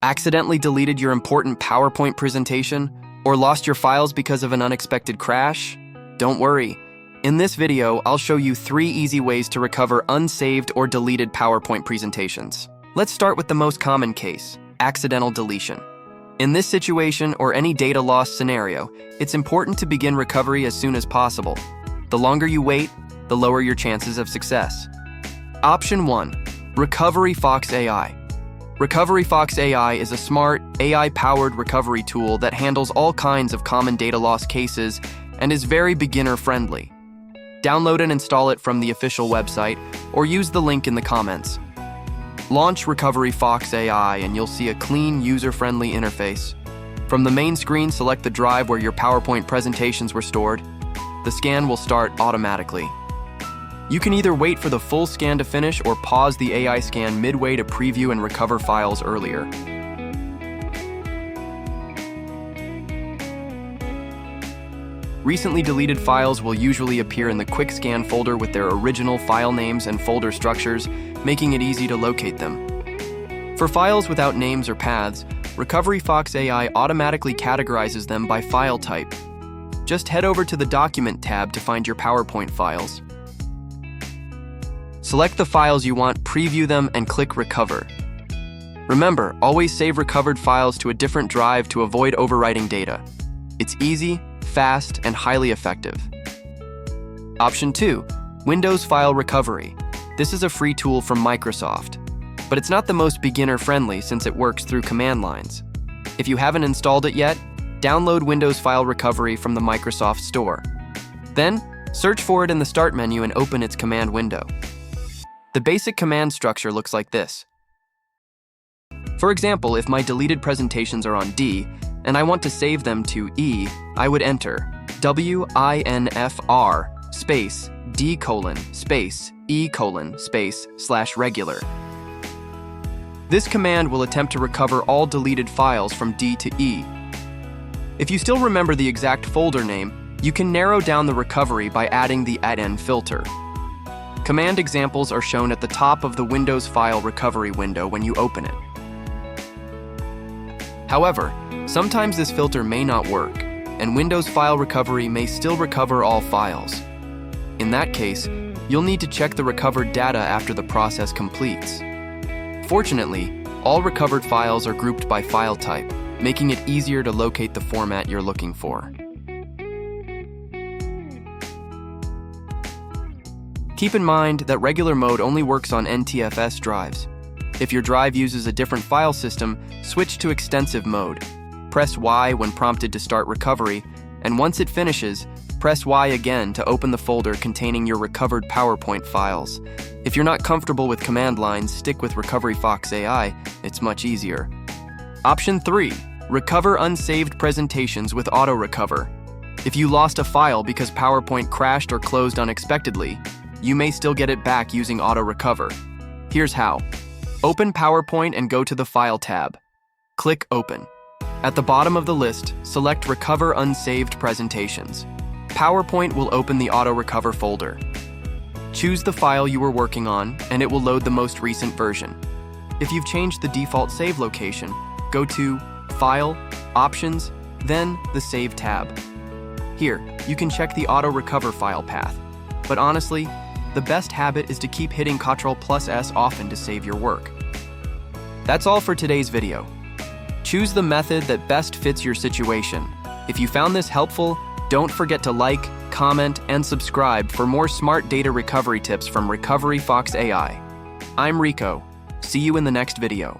Accidentally deleted your important PowerPoint presentation? Or lost your files because of an unexpected crash? Don't worry. In this video, I'll show you 3 easy ways to recover unsaved or deleted PowerPoint presentations. Let's start with the most common case, accidental deletion. In this situation or any data loss scenario, it's important to begin recovery as soon as possible. The longer you wait, the lower your chances of success. Option 1. RecoveryFox AI. RecoveryFox AI is a smart, AI-powered recovery tool that handles all kinds of common data loss cases and is very beginner-friendly. Download and install it from the official website or use the link in the comments. Launch RecoveryFox AI and you'll see a clean, user-friendly interface. From the main screen, select the drive where your PowerPoint presentations were stored. The scan will start automatically. You can either wait for the full scan to finish or pause the AI scan midway to preview and recover files earlier. Recently deleted files will usually appear in the Quick Scan folder with their original file names and folder structures, making it easy to locate them. For files without names or paths, RecoveryFox AI automatically categorizes them by file type. Just head over to the Document tab to find your PowerPoint files. Select the files you want, preview them, and click Recover. Remember, always save recovered files to a different drive to avoid overwriting data. It's easy, fast, and highly effective. Option 2. Windows File Recovery. This is a free tool from Microsoft, but it's not the most beginner-friendly since it works through command lines. If you haven't installed it yet, download Windows File Recovery from the Microsoft Store. Then, search for it in the Start menu and open its command window. The basic command structure looks like this. For example, if my deleted presentations are on D, and I want to save them to E, I would enter WINFR space D : space E : space /regular. This command will attempt to recover all deleted files from D to E. If you still remember the exact folder name, you can narrow down the recovery by adding the @n filter. Command examples are shown at the top of the Windows File Recovery window when you open it. However, sometimes this filter may not work, and Windows File Recovery may still recover all files. In that case, you'll need to check the recovered data after the process completes. Fortunately, all recovered files are grouped by file type, making it easier to locate the format you're looking for. Keep in mind that regular mode only works on NTFS drives. If your drive uses a different file system, switch to extensive mode. Press Y when prompted to start recovery, and once it finishes, press Y again to open the folder containing your recovered PowerPoint files. If you're not comfortable with command lines, stick with RecoveryFox AI, it's much easier. Option 3. Recover unsaved presentations with AutoRecover. If you lost a file because PowerPoint crashed or closed unexpectedly, you may still get it back using AutoRecover. Here's how. Open PowerPoint and go to the File tab. Click Open. At the bottom of the list, select Recover Unsaved Presentations. PowerPoint will open the AutoRecover folder. Choose the file you were working on, and it will load the most recent version. If you've changed the default save location, go to File, Options, then the Save tab. Here, you can check the AutoRecover file path. But honestly, the best habit is to keep hitting Ctrl+S often to save your work. That's all for today's video. Choose the method that best fits your situation. If you found this helpful, don't forget to like, comment, and subscribe for more smart data recovery tips from RecoveryFox AI. I'm Rico. See you in the next video.